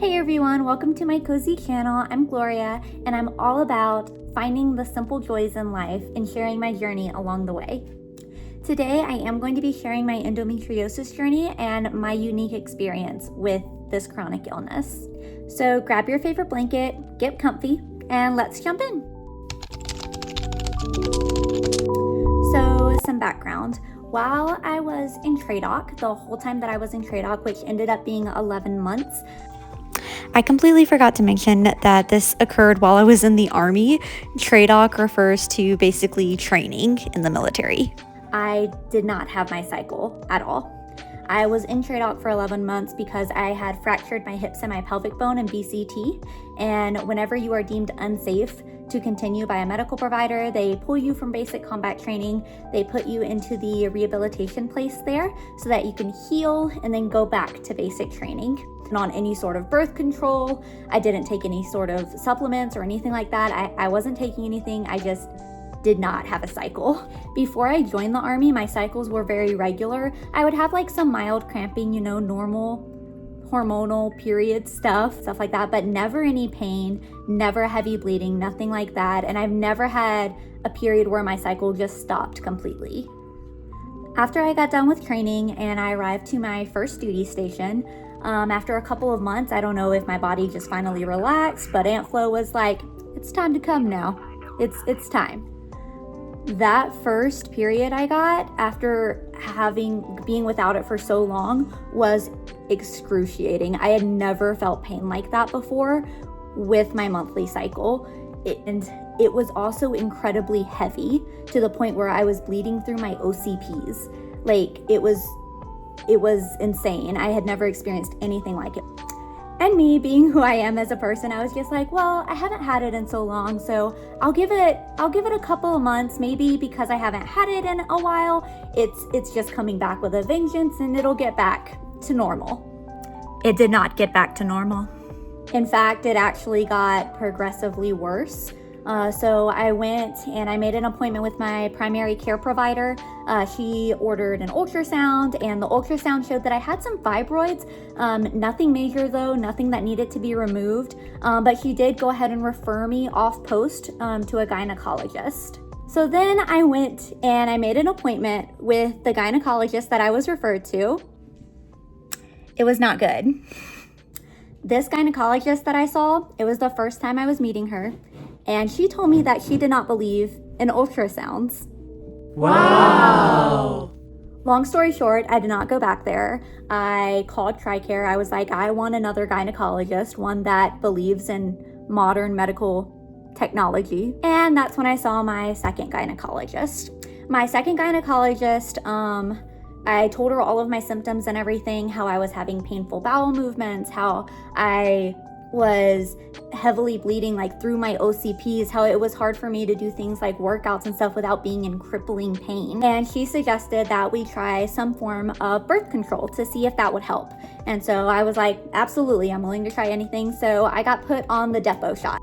Hey everyone, welcome to my cozy channel. I'm Gloria, and I'm all about finding the simple joys in life and sharing my journey along the way. Today, I am going to be sharing my endometriosis journey and my unique experience with this chronic illness. So grab your favorite blanket, get comfy, and let's jump in. So some background. While I was in TRADOC, the whole time that I was in TRADOC, which ended up being 11 months, I completely forgot to mention that this occurred while I was in the Army. TRADOC refers to basically training in the military. I did not have my cycle at all. I was in TRADOC for 11 months because I had fractured my hips and my pelvic bone in BCT. And whenever you are deemed unsafe to continue by a medical provider, they pull you from basic combat training. They put you into the rehabilitation place there so that you can heal and then go back to basic training. And on any sort of birth control, I didn't take any sort of supplements or anything like that. I wasn't taking anything. I just did not have a cycle. Before I joined the Army, my cycles were very regular. I would have like some mild cramping, normal hormonal period stuff like that, but never any pain, never heavy bleeding, nothing like that. And I've never had a period where my cycle just stopped completely. After I got done with training and I arrived to my first duty station, after a couple of months, I don't know if my body just finally relaxed, but Aunt Flo was like, it's time to come now. It's time. That first period I got after being without it for so long was excruciating. I had never felt pain like that before with my monthly cycle. And it was also incredibly heavy to the point where I was bleeding through my OCPs. Like it was insane. I had never experienced anything like it. And me being who I am as a person, I was just like, well, I haven't had it in so long, so I'll give it a couple of months, maybe because I haven't had it in a while. It's just coming back with a vengeance and it'll get back to normal. It did not get back to normal. In fact, it actually got progressively worse. So I went and I made an appointment with my primary care provider. She ordered an ultrasound, and the ultrasound showed that I had some fibroids. Nothing major though, nothing that needed to be removed. But she did go ahead and refer me off post to a gynecologist. So then I went and I made an appointment with the gynecologist that I was referred to. It was not good. This gynecologist that I saw, it was the first time I was meeting her. And she told me that she did not believe in ultrasounds. Wow! Long story short, I did not go back there. I called TRICARE. I was like, I want another gynecologist, one that believes in modern medical technology. And that's when I saw my second gynecologist. My second gynecologist, I told her all of my symptoms and everything, how I was having painful bowel movements, how I was heavily bleeding like through my OCPs, how it was hard for me to do things like workouts and stuff without being in crippling pain. And she suggested that we try some form of birth control to see if that would help. And so I was like, absolutely, I'm willing to try anything. So I got put on the depot shot.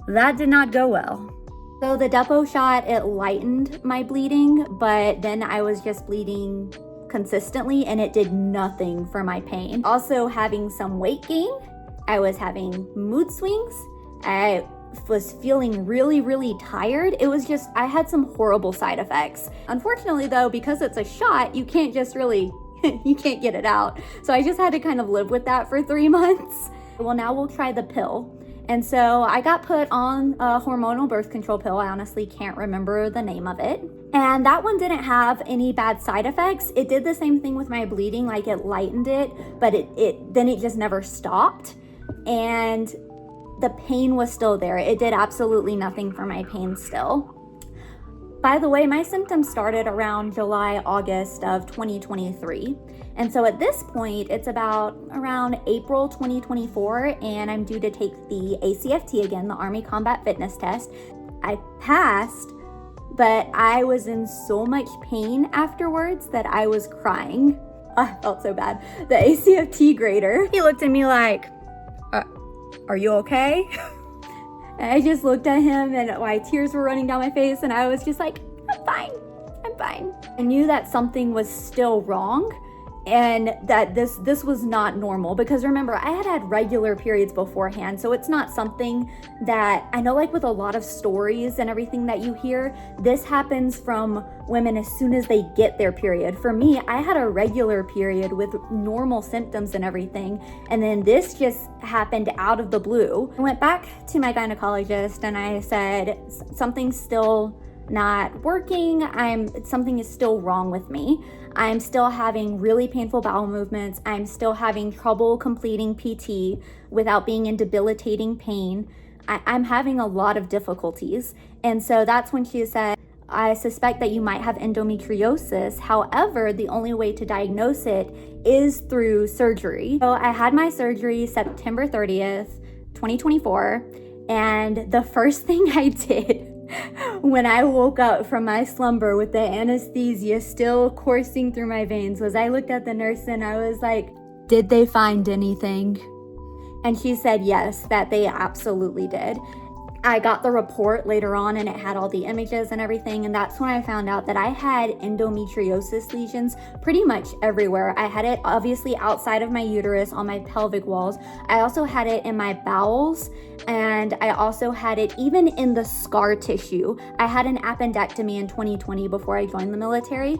That did not go well. So the depot shot, it lightened my bleeding, but then I was just bleeding consistently and it did nothing for my pain. Also having some weight gain. I was having mood swings. I was feeling really, really tired. It was just, I had some horrible side effects. Unfortunately though, because it's a shot, you can't just really, you can't get it out. So I just had to kind of live with that for 3 months. Well, now we'll try the pill. And so I got put on a hormonal birth control pill. I honestly can't remember the name of it. And that one didn't have any bad side effects. It did the same thing with my bleeding, like it lightened it, but then it just never stopped. And the pain was still there. It did absolutely nothing for my pain still. By the way, my symptoms started around July, August of 2023. And so at this point, it's about around April 2024, and I'm due to take the ACFT again, the Army Combat Fitness Test. I passed, but I was in so much pain afterwards that I was crying. I felt so bad. The ACFT grader, he looked at me like, are you okay? And I just looked at him and my tears were running down my face and I was just like, I'm fine. I knew that something was still wrong and that this was not normal, because remember, I had regular periods beforehand, so it's not something that I know, like with a lot of stories and everything that you hear, this happens from women as soon as they get their period. For me, I had a regular period with normal symptoms and everything, and then this just happened out of the blue. I went back to my gynecologist and I said, something's still not working. Something is still wrong with me. I'm still having really painful bowel movements. I'm still having trouble completing PT without being in debilitating pain. I'm having a lot of difficulties. And so that's when she said, I suspect that you might have endometriosis. However, the only way to diagnose it is through surgery. So I had my surgery September 30th, 2024. And the first thing I did when I woke up from my slumber with the anesthesia still coursing through my veins was I looked at the nurse and I was like, did they find anything? And she said yes, that they absolutely did. I got the report later on and it had all the images and everything, and that's when I found out that I had endometriosis lesions pretty much everywhere. I had it obviously outside of my uterus, on my pelvic walls. I also had it in my bowels, and I also had it even in the scar tissue. I had an appendectomy in 2020 before I joined the military.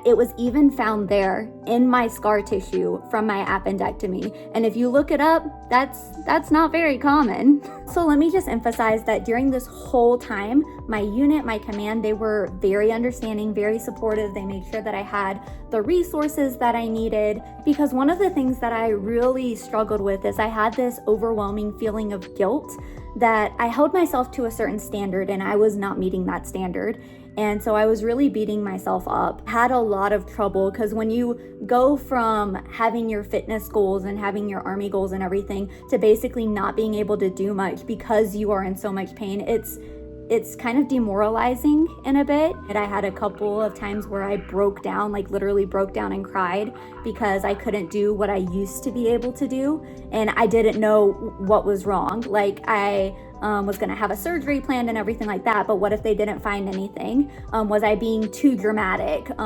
It was even found there in my scar tissue from my appendectomy. And if you look it up, that's not very common. So let me just emphasize that during this whole time, my unit, my command, they were very understanding, very supportive. They made sure that I had the resources that I needed, because one of the things that I really struggled with is I had this overwhelming feeling of guilt that I held myself to a certain standard and I was not meeting that standard. And so I was really beating myself up. Had a lot of trouble, because when you go from having your fitness goals and having your army goals and everything to basically not being able to do much because you are in so much pain, it's kind of demoralizing in a bit. And I had a couple of times where I broke down, like literally broke down and cried because I couldn't do what I used to be able to do. And I didn't know what was wrong. Like I was gonna have a surgery planned and everything like that, but what if they didn't find anything? Was I being too dramatic? Did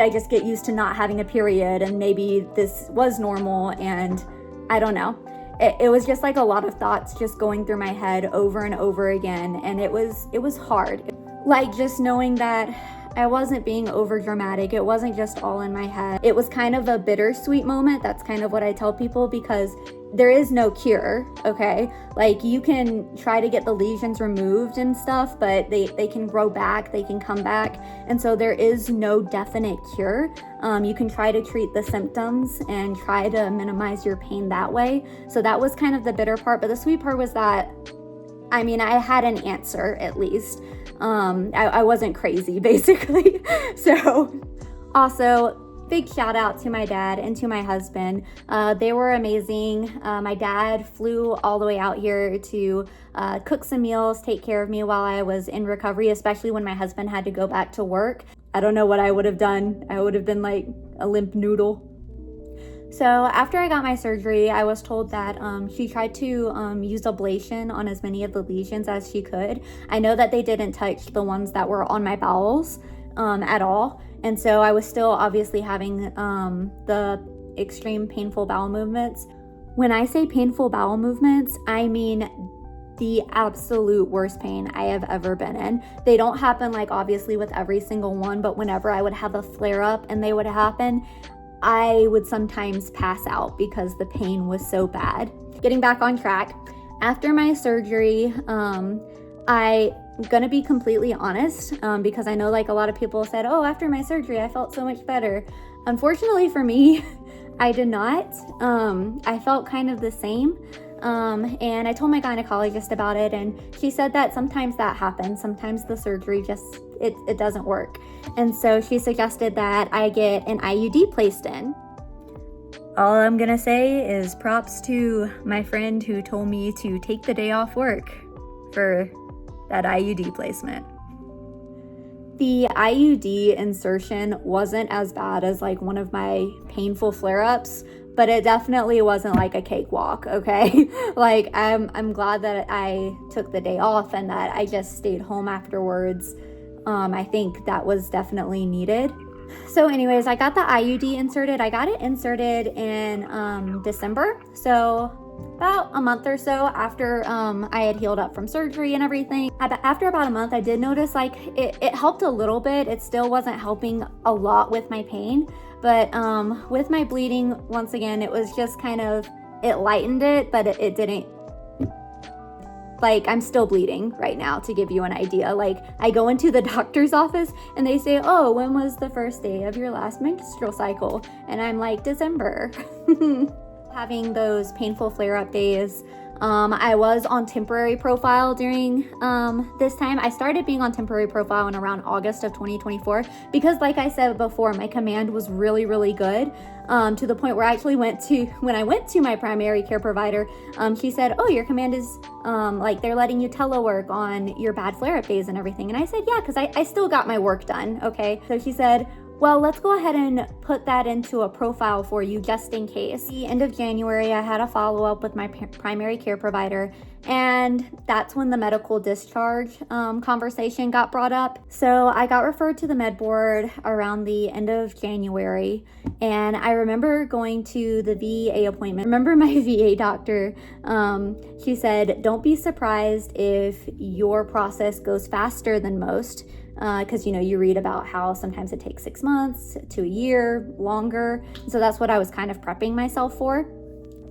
I just get used to not having a period and maybe this was normal? And I don't know. It was just like a lot of thoughts just going through my head over and over again. And it was hard. Like just knowing that I wasn't being over dramatic. It wasn't just all in my head. It was kind of a bittersweet moment. That's kind of what I tell people, because there is no cure, okay? Like you can try to get the lesions removed and stuff, but they can grow back, they can come back. And so there is no definite cure. You can try to treat the symptoms and try to minimize your pain that way. So that was kind of the bitter part. But the sweet part was that, I mean, I had an answer at least. I wasn't crazy basically. So also, big shout out to my dad and to my husband. They were amazing. My dad flew all the way out here to cook some meals, take care of me while I was in recovery, especially when my husband had to go back to work. I don't know what I would have done. I would have been like a limp noodle. So after I got my surgery, I was told that she tried to use ablation on as many of the lesions as she could. I know that they didn't touch the ones that were on my bowels at all. And so I was still obviously having the extreme painful bowel movements. When I say painful bowel movements, I mean the absolute worst pain I have ever been in. They don't happen like obviously with every single one, but whenever I would have a flare up and they would happen, I would sometimes pass out because the pain was so bad. Getting back on track, after my surgery, I'm gonna be completely honest, because I know like a lot of people said, oh, after my surgery, I felt so much better. Unfortunately for me, I did not. I felt kind of the same. And I told my gynecologist about it, and she said that sometimes that happens. Sometimes the surgery just, it doesn't work. And so she suggested that I get an IUD placed in. All I'm gonna say is props to my friend who told me to take the day off work for that IUD placement. The IUD insertion wasn't as bad as like one of my painful flare-ups, but it definitely wasn't like a cakewalk, okay? Like I'm glad that I took the day off and that I just stayed home afterwards. I think that was definitely needed. So anyways, I got the IUD inserted. I got it inserted in December, so about a month or so after I had healed up from surgery and everything. After about a month, I did notice like it helped a little bit. It still wasn't helping a lot with my pain, but with my bleeding, once again, it was just kind of, it lightened it, but it didn't. Like, I'm still bleeding right now, to give you an idea. Like, I go into the doctor's office and they say, oh, when was the first day of your last menstrual cycle? And I'm like, December. Having those painful flare-up days. I was on temporary profile during this time. I started being on temporary profile in around August of 2024 because, like I said before, my command was really, really good, to the point where I actually when I went to my primary care provider, she said, oh, your command is like they're letting you telework on your bad flare-up days and everything. And I said, yeah, because I still got my work done. Okay. So she said, well, let's go ahead and put that into a profile for you just in case. At the end of January, I had a follow-up with my primary care provider, and that's when the medical discharge conversation got brought up. So I got referred to the Medboard around the end of January, and I remember going to the VA appointment. I remember my VA doctor, she said, don't be surprised if your process goes faster than most. Because, you read about how sometimes it takes 6 months to a year, longer. So that's what I was kind of prepping myself for.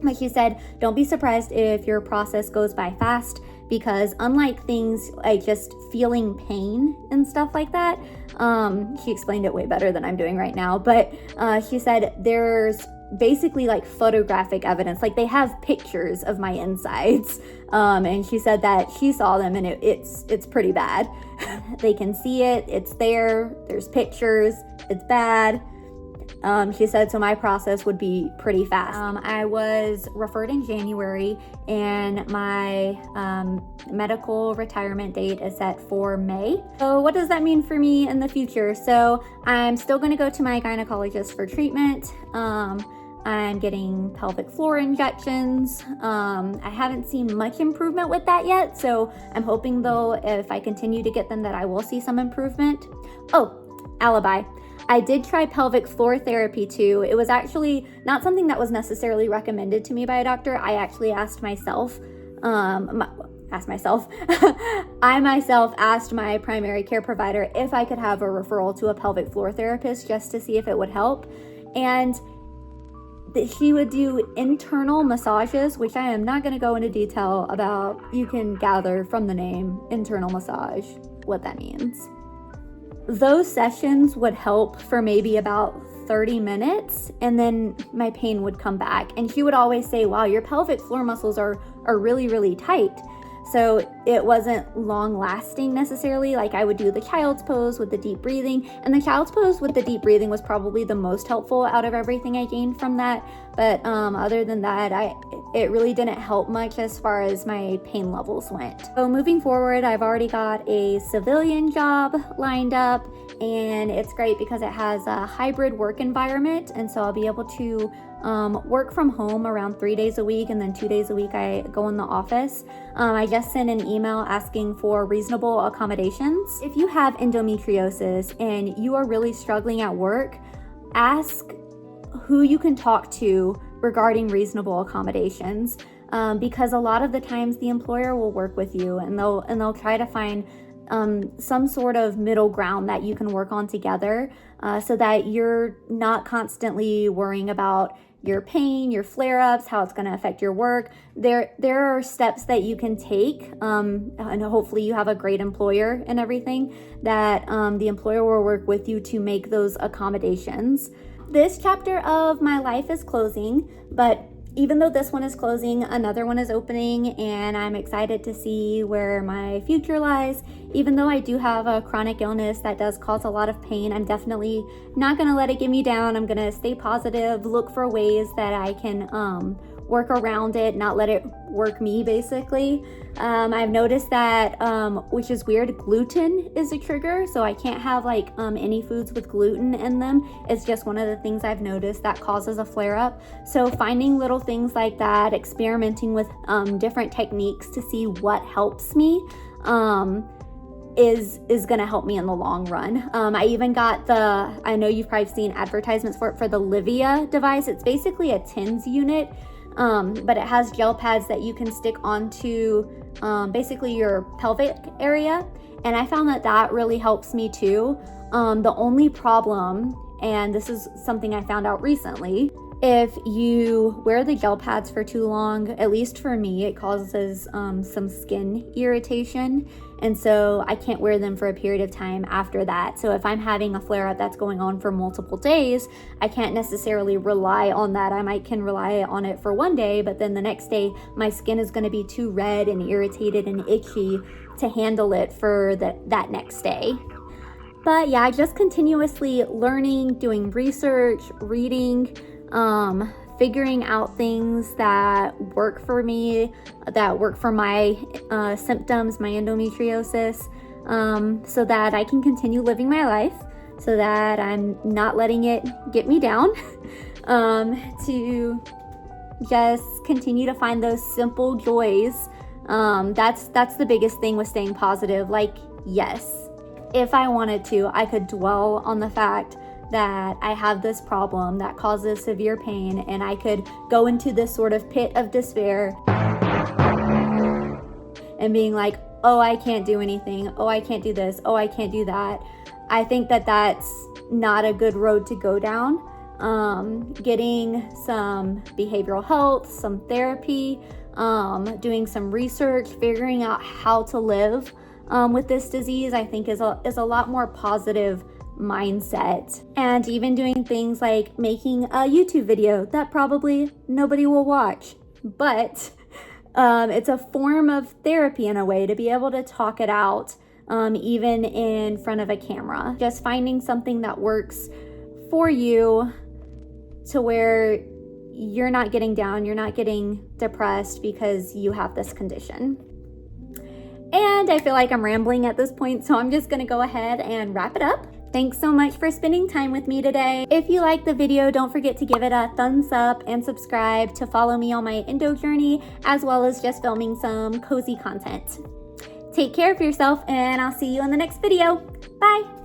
But she said, don't be surprised if your process goes by fast, because unlike things like just feeling pain and stuff like that, she explained it way better than I'm doing right now. But she said there's basically like photographic evidence, like they have pictures of my insides, and she said that she saw them and it's pretty bad. They can see it, it's there's pictures, it's bad. She said, so my process would be pretty fast. I was referred in January, and my medical retirement date is set for May. So what does that mean for me in the future? So I'm still going to go to my gynecologist for treatment. I'm getting pelvic floor injections. I haven't seen much improvement with that yet, so I'm hoping though if I continue to get them that I will see some improvement. Oh, alibi. I did try pelvic floor therapy too. It was actually not something that was necessarily recommended to me by a doctor. I actually asked myself, I myself asked my primary care provider if I could have a referral to a pelvic floor therapist just to see if it would help. And she would do internal massages, which I am not going to go into detail about. You can gather from the name internal massage what that means. Those sessions would help for maybe about 30 minutes, and then my pain would come back. And she would always say, wow, your pelvic floor muscles are really, really tight. So it wasn't long lasting necessarily. Like I would do the child's pose with the deep breathing, and the child's pose with the deep breathing was probably the most helpful out of everything I gained from that. But other than that, it really didn't help much as far as my pain levels went. So moving forward, I've already got a civilian job lined up, and it's great because it has a hybrid work environment. And so I'll be able to work from home around 3 days a week, and then 2 days a week I go in the office. I just sent an email asking for reasonable accommodations. If you have endometriosis and you are really struggling at work, ask who you can talk to regarding reasonable accommodations, because a lot of the times the employer will work with you, and they'll try to find some sort of middle ground that you can work on together, so that you're not constantly worrying about your pain, your flare-ups, how it's going to affect your work. There are steps that you can take, and hopefully you have a great employer and everything, that the employer will work with you to make those accommodations. This chapter of my life is closing, but even though this one is closing, another one is opening, and I'm excited to see where my future lies. Even though I do have a chronic illness that does cause a lot of pain, I'm definitely not gonna let it get me down. I'm gonna stay positive, look for ways that I can work around it, not let it work me, basically. I've noticed that, which is weird, gluten is a trigger, so I can't have like any foods with gluten in them. It's just one of the things I've noticed that causes a flare-up. So finding little things like that, experimenting with different techniques to see what helps me, is going to help me in the long run. I even got I know you've probably seen advertisements for it, for the Livia device. It's basically a TENS unit, but it has gel pads that you can stick onto basically your pelvic area. And I found that really helps me too. The only problem, and this is something I found out recently, if you wear the gel pads for too long, at least for me, it causes some skin irritation. And so I can't wear them for a period of time after that. So if I'm having a flare-up that's going on for multiple days, I can't necessarily rely on that. can rely on it for one day, but then the next day my skin is going to be too red and irritated and itchy to handle it for that next day. But yeah, just continuously learning, doing research, reading, figuring out things that work for me, that work for my symptoms, my endometriosis, so that I can continue living my life, so that I'm not letting it get me down, to just continue to find those simple joys. That's the biggest thing with staying positive. Like, yes, if I wanted to, I could dwell on the fact that I have this problem that causes severe pain, and I could go into this sort of pit of despair and being like, oh, I can't do anything. Oh, I can't do this. Oh, I can't do that. I think that's not a good road to go down. Getting some behavioral health, some therapy, doing some research, figuring out how to live with this disease, I think is a lot more positive mindset. And even doing things like making a YouTube video that probably nobody will watch, but it's a form of therapy in a way, to be able to talk it out, even in front of a camera. Just finding something that works for you, to where you're not getting down, you're not getting depressed because you have this condition. And I feel like I'm rambling at this point, so I'm just gonna go ahead and wrap it up. Thanks so much for spending time with me today. If you liked the video, don't forget to give it a thumbs up and subscribe to follow me on my endo journey, as well as just filming some cozy content. Take care of yourself, and I'll see you in the next video. Bye.